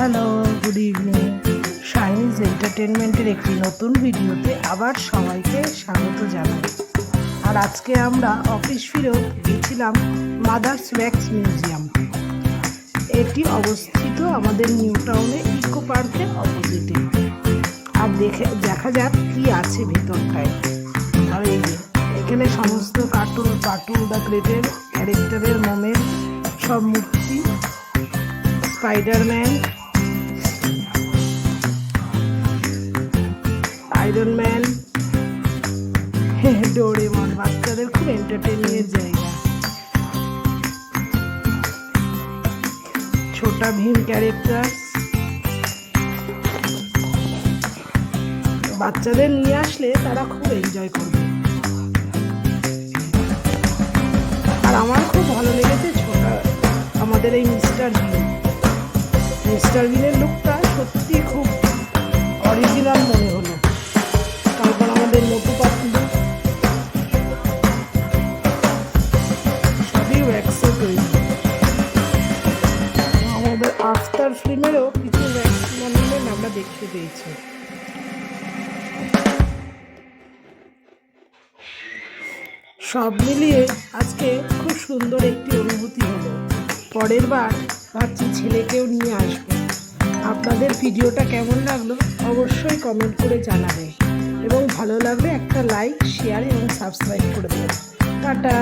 Hello, good evening. শাইনিজ এন্টারটেনমেন্টের একটি নতুন ভিডিওতে আবার সবাইকে স্বাগত জানাই। আর আজকে আমরা অফিস ফিরেও গেছিলাম মাদার্স ওয়্যাক্স মিউজিয়াম। এটি অবস্থিত আমাদের নিউ টাউনে ইকো পার্কের অপোজিটে। আর দেখা যাক কি আছে ভেতরটায়। আর এই যে এখানে সমস্ত কার্টুন দ্য গ্রেটের ক্যারেক্টারের মোমের সব মূর্তি, স্পাইডারম্যান, আয়রন ম্যান, ডোরেমন। বাচ্চাদের খুব এন্টারটেইনিংয়ের জায়গা। ছোটা ভীম ক্যারেক্টার। বাচ্চাদের নিয়ে আসলে তারা খুব এনজয় করবে। আর আমার খুব ভালো লেগেছে আমাদের এই মিস্টার বিনের লুকটা সত্যি খুব অরিজিনাল মনে হলো। তারপর আমাদের নটু পাতলু সবই ওয়্যাক্সে তৈরি। আমাদের আফতার ফিল্মেরও কিছু ওয়্যাক্স মডেল আমরা দেখতে পেয়েছি। সব মিলিয়ে আজকে খুব সুন্দর একটি অনুভূতি হলো। পরের বার ভাবছি ছেলেকেও নিয়ে আসবো। আপনাদের ভিডিওটা কেমন লাগলো অবশ্যই কমেন্ট করে জানাবেন, এবং ভালো লাগলে একটা লাইক, শেয়ার এবং সাবস্ক্রাইব করে দেবেন। টাটা।